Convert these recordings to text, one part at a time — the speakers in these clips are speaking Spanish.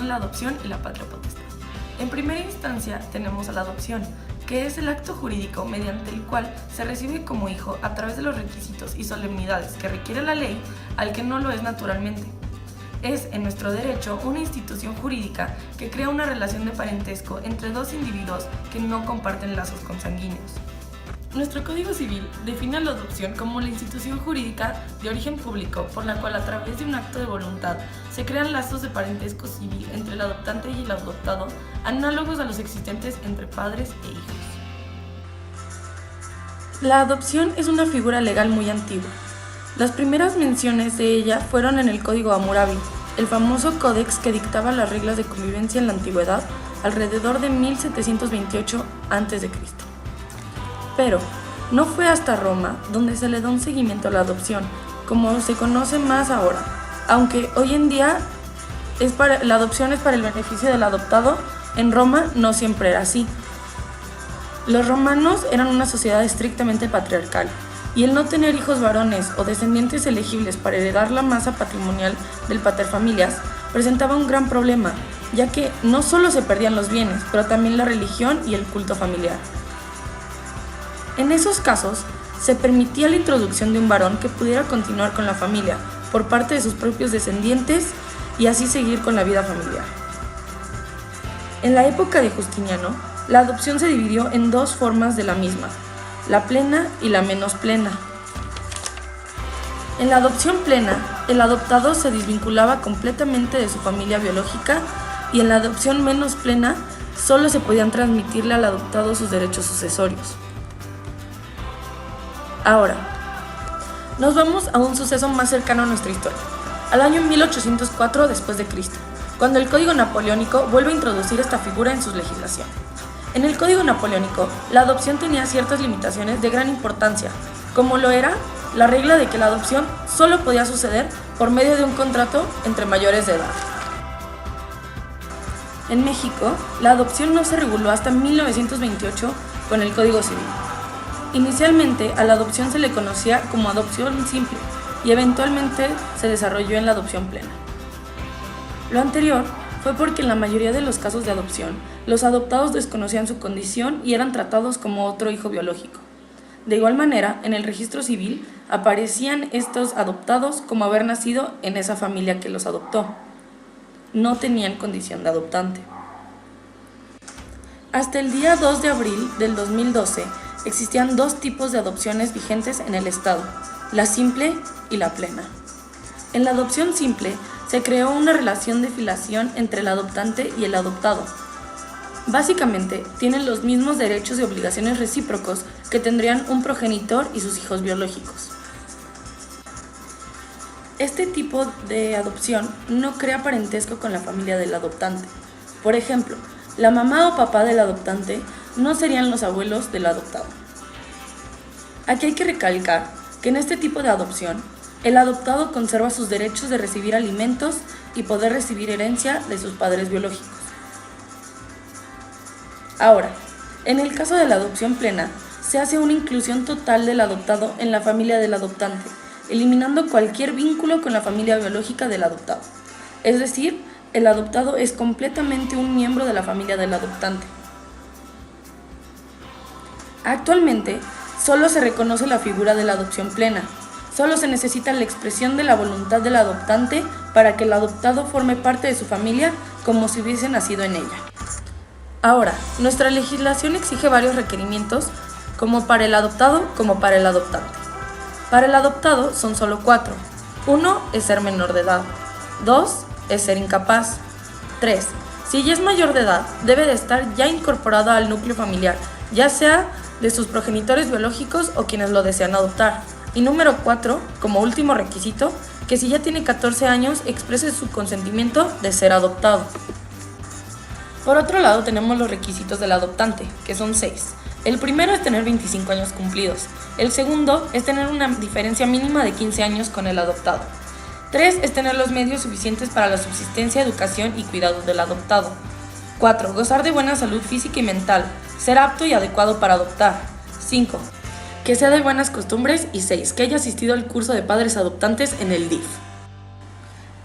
la adopción y la patria potestad. En primera instancia tenemos a la adopción, que es el acto jurídico mediante el cual se recibe como hijo a través de los requisitos y solemnidades que requiere la ley al que no lo es naturalmente. Es, en nuestro derecho, una institución jurídica que crea una relación de parentesco entre dos individuos que no comparten lazos consanguíneos. Nuestro Código Civil define a la adopción como la institución jurídica de origen público por la cual a través de un acto de voluntad se crean lazos de parentesco civil entre el adoptante y el adoptado, análogos a los existentes entre padres e hijos. La adopción es una figura legal muy antigua. Las primeras menciones de ella fueron en el Código Hammurabi, el famoso códex que dictaba las reglas de convivencia en la antigüedad alrededor de 1728 a.C. Pero no fue hasta Roma donde se le da un seguimiento a la adopción, como se conoce más ahora, aunque hoy en día la adopción es para el beneficio del adoptado. En Roma no siempre era así. Los romanos eran una sociedad estrictamente patriarcal, y el no tener hijos varones o descendientes elegibles para heredar la masa patrimonial del paterfamilias presentaba un gran problema, ya que no solo se perdían los bienes, pero también la religión y el culto familiar. En esos casos, se permitía la introducción de un varón que pudiera continuar con la familia por parte de sus propios descendientes y así seguir con la vida familiar. En la época de Justiniano, la adopción se dividió en dos formas de la misma, la plena y la menos plena. En la adopción plena, el adoptado se desvinculaba completamente de su familia biológica y en la adopción menos plena, solo se podían transmitirle al adoptado sus derechos sucesorios. Ahora, nos vamos a un suceso más cercano a nuestra historia, al año 1804 después de Cristo, cuando el Código Napoleónico vuelve a introducir esta figura en su legislación. En el Código Napoleónico, la adopción tenía ciertas limitaciones de gran importancia, como lo era la regla de que la adopción solo podía suceder por medio de un contrato entre mayores de edad. En México, la adopción no se reguló hasta 1928 con el Código Civil. Inicialmente, a la adopción se le conocía como adopción simple y eventualmente se desarrolló en la adopción plena. Lo anterior fue porque en la mayoría de los casos de adopción, los adoptados desconocían su condición y eran tratados como otro hijo biológico. De igual manera, en el registro civil aparecían estos adoptados como haber nacido en esa familia que los adoptó. No tenían condición de adoptante. Hasta el día 2 de abril del 2012, existían dos tipos de adopciones vigentes en el Estado, la simple y la plena. En la adopción simple se creó una relación de filiación entre el adoptante y el adoptado. Básicamente, tienen los mismos derechos y obligaciones recíprocos que tendrían un progenitor y sus hijos biológicos. Este tipo de adopción no crea parentesco con la familia del adoptante. Por ejemplo, la mamá o papá del adoptante no serían los abuelos del adoptado. Aquí hay que recalcar que en este tipo de adopción, el adoptado conserva sus derechos de recibir alimentos y poder recibir herencia de sus padres biológicos. Ahora, en el caso de la adopción plena, se hace una inclusión total del adoptado en la familia del adoptante, eliminando cualquier vínculo con la familia biológica del adoptado. Es decir, el adoptado es completamente un miembro de la familia del adoptante. Actualmente, solo se reconoce la figura de la adopción plena. Solo se necesita la expresión de la voluntad del adoptante para que el adoptado forme parte de su familia como si hubiese nacido en ella. Ahora, nuestra legislación exige varios requerimientos, como para el adoptado como para el adoptante. Para el adoptado son solo 4. 1 es ser menor de edad. 2 es ser incapaz. 3. Si ya es mayor de edad, debe de estar ya incorporado al núcleo familiar, ya sea de sus progenitores biológicos o quienes lo desean adoptar. Y número 4, como último requisito, que si ya tiene 14 años exprese su consentimiento de ser adoptado. Por otro lado tenemos los requisitos del adoptante, que son 6. El primero es tener 25 años cumplidos. El segundo es tener una diferencia mínima de 15 años con el adoptado. 3 es tener los medios suficientes para la subsistencia, educación y cuidado del adoptado. 4. Gozar de buena salud física y mental, ser apto y adecuado para adoptar. 5. Que sea de buenas costumbres y 6. Que haya asistido al curso de padres adoptantes en el DIF.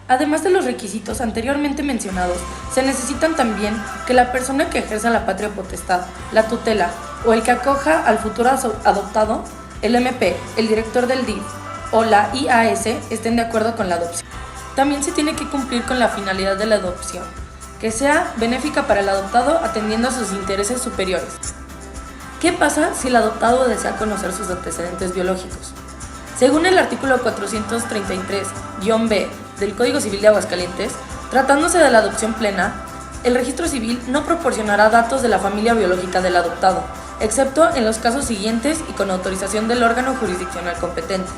Además de los requisitos anteriormente mencionados, se necesitan también que la persona que ejerza la patria potestad, la tutela o el que acoja al futuro adoptado, el MP, el director del DIF o la IAS estén de acuerdo con la adopción. También se tiene que cumplir con la finalidad de la adopción, que sea benéfica para el adoptado atendiendo a sus intereses superiores. ¿Qué pasa si el adoptado desea conocer sus antecedentes biológicos? Según el artículo 433-B del Código Civil de Aguascalientes, tratándose de la adopción plena, el registro civil no proporcionará datos de la familia biológica del adoptado, excepto en los casos siguientes y con autorización del órgano jurisdiccional competente.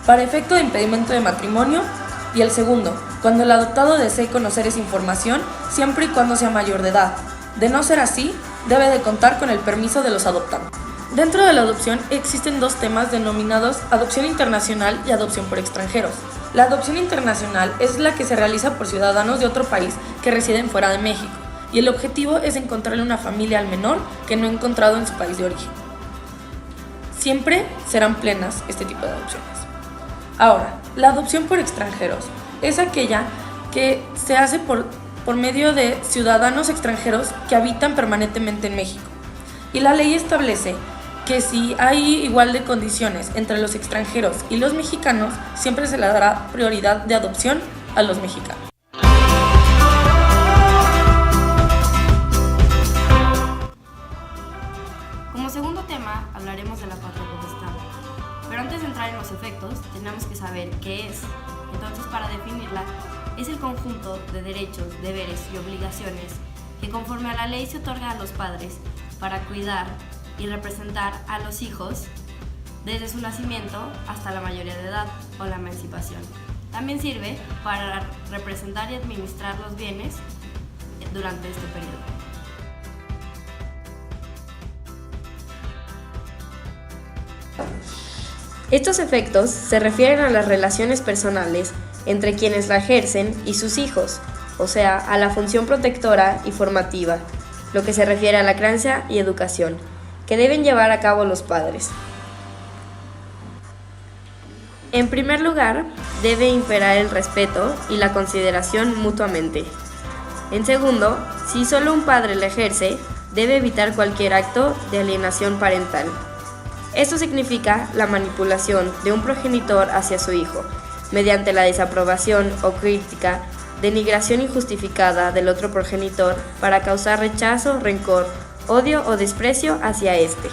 Para efecto de impedimento de matrimonio, y el segundo, cuando el adoptado desee conocer esa información, siempre y cuando sea mayor de edad. De no ser así, debe de contar con el permiso de los adoptantes. Dentro de la adopción existen dos temas denominados adopción internacional y adopción por extranjeros. La adopción internacional es la que se realiza por ciudadanos de otro país que residen fuera de México, y el objetivo es encontrarle una familia al menor que no ha encontrado en su país de origen. Siempre serán plenas este tipo de adopciones. Ahora, la adopción por extranjeros es aquella que se hace por medio de ciudadanos extranjeros que habitan permanentemente en México. Y la ley establece que si hay igual de condiciones entre los extranjeros y los mexicanos, siempre se le dará prioridad de adopción a los mexicanos. Como segundo tema, hablaremos de la patria potestad. Pero antes de entrar en los efectos, tenemos que saber qué es. Entonces, para definirla, es el conjunto de derechos, deberes y obligaciones que conforme a la ley se otorga a los padres para cuidar y representar a los hijos desde su nacimiento hasta la mayoría de edad o la emancipación. También sirve para representar y administrar los bienes durante este periodo. Estos efectos se refieren a las relaciones personales entre quienes la ejercen y sus hijos, o sea, a la función protectora y formativa, lo que se refiere a la crianza y educación, que deben llevar a cabo los padres. En primer lugar, debe imperar el respeto y la consideración mutuamente. En segundo, si solo un padre la ejerce, debe evitar cualquier acto de alienación parental. Esto significa la manipulación de un progenitor hacia su hijo, mediante la desaprobación o crítica, denigración injustificada del otro progenitor para causar rechazo, rencor, odio o desprecio hacia éste.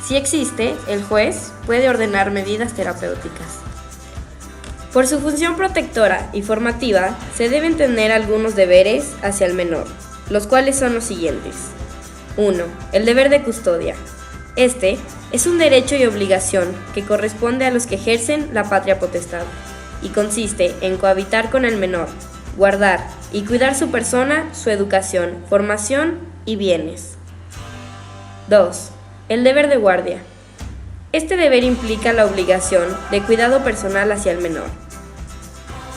Si existe, el juez puede ordenar medidas terapéuticas. Por su función protectora y formativa, se deben tener algunos deberes hacia el menor, los cuales son los siguientes. 1. El deber de custodia. Este es un derecho y obligación que corresponde a los que ejercen la patria potestad y consiste en cohabitar con el menor, guardar y cuidar su persona, su educación, formación y bienes. 2. El deber de guardia. Este deber implica la obligación de cuidado personal hacia el menor,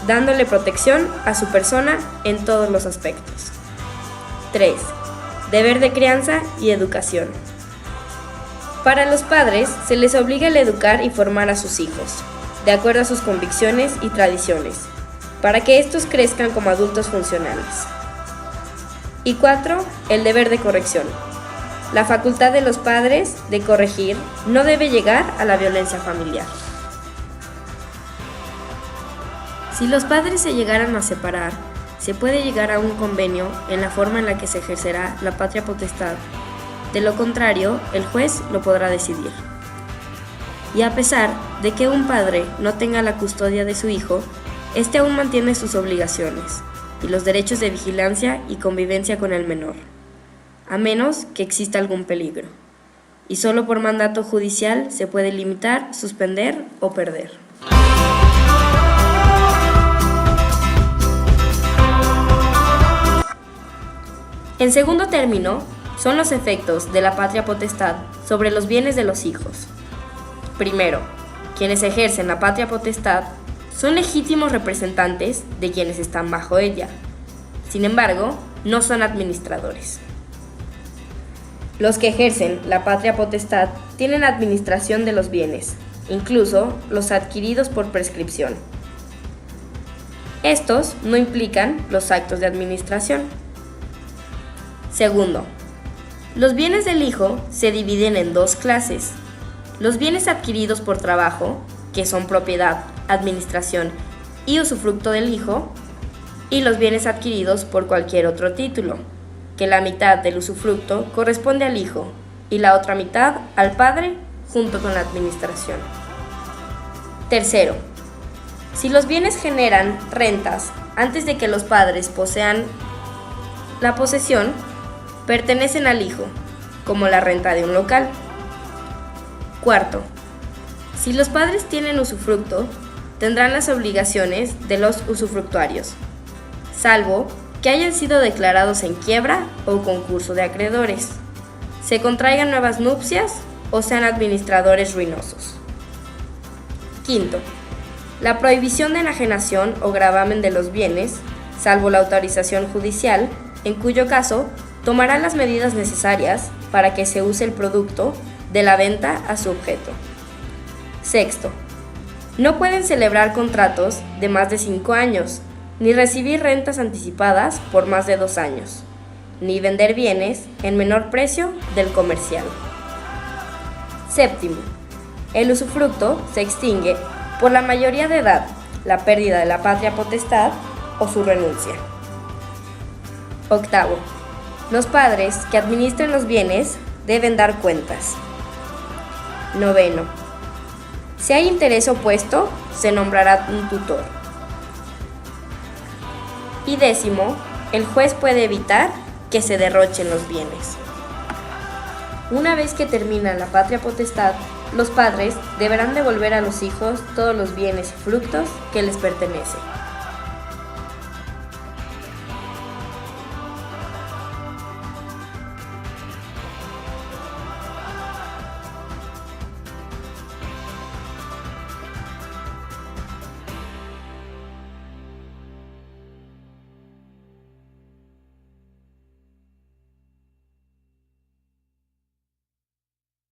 dándole protección a su persona en todos los aspectos. 3. Deber de crianza y educación. Para los padres se les obliga el educar y formar a sus hijos, de acuerdo a sus convicciones y tradiciones, para que estos crezcan como adultos funcionales. Y 4. El deber de corrección. La facultad de los padres de corregir no debe llegar a la violencia familiar. Si los padres se llegaran a separar, se puede llegar a un convenio en la forma en la que se ejercerá la patria potestad. De lo contrario, el juez lo podrá decidir. Y a pesar de que un padre no tenga la custodia de su hijo, este aún mantiene sus obligaciones y los derechos de vigilancia y convivencia con el menor, a menos que exista algún peligro. Y solo por mandato judicial se puede limitar, suspender o perder. En segundo término, son los efectos de la patria potestad sobre los bienes de los hijos. Primero, quienes ejercen la patria potestad son legítimos representantes de quienes están bajo ella. Sin embargo, no son administradores. Los que ejercen la patria potestad tienen administración de los bienes, incluso los adquiridos por prescripción. Estos no implican los actos de administración. Segundo, los bienes del hijo se dividen en dos clases. Los bienes adquiridos por trabajo, que son propiedad, administración y usufructo del hijo, y los bienes adquiridos por cualquier otro título, que la mitad del usufructo corresponde al hijo y la otra mitad al padre junto con la administración. Tercero, si los bienes generan rentas antes de que los padres posean la posesión, pertenecen al hijo, como la renta de un local. Cuarto, si los padres tienen usufructo, tendrán las obligaciones de los usufructuarios, salvo que hayan sido declarados en quiebra o concurso de acreedores, se contraigan nuevas nupcias o sean administradores ruinosos. Quinto, la prohibición de enajenación o gravamen de los bienes, salvo la autorización judicial, en cuyo caso tomará las medidas necesarias para que se use el producto de la venta a su objeto. Sexto, no pueden celebrar contratos de más de 5 años, ni recibir rentas anticipadas por más de 2 años, ni vender bienes en menor precio del comercial. Séptimo, el usufructo se extingue por la mayoría de edad, la pérdida de la patria potestad o su renuncia. Octavo, los padres que administren los bienes deben dar cuentas. Noveno, si hay interés opuesto, se nombrará un tutor. Y décimo, el juez puede evitar que se derrochen los bienes. Una vez que termina la patria potestad, los padres deberán devolver a los hijos todos los bienes y frutos que les pertenecen.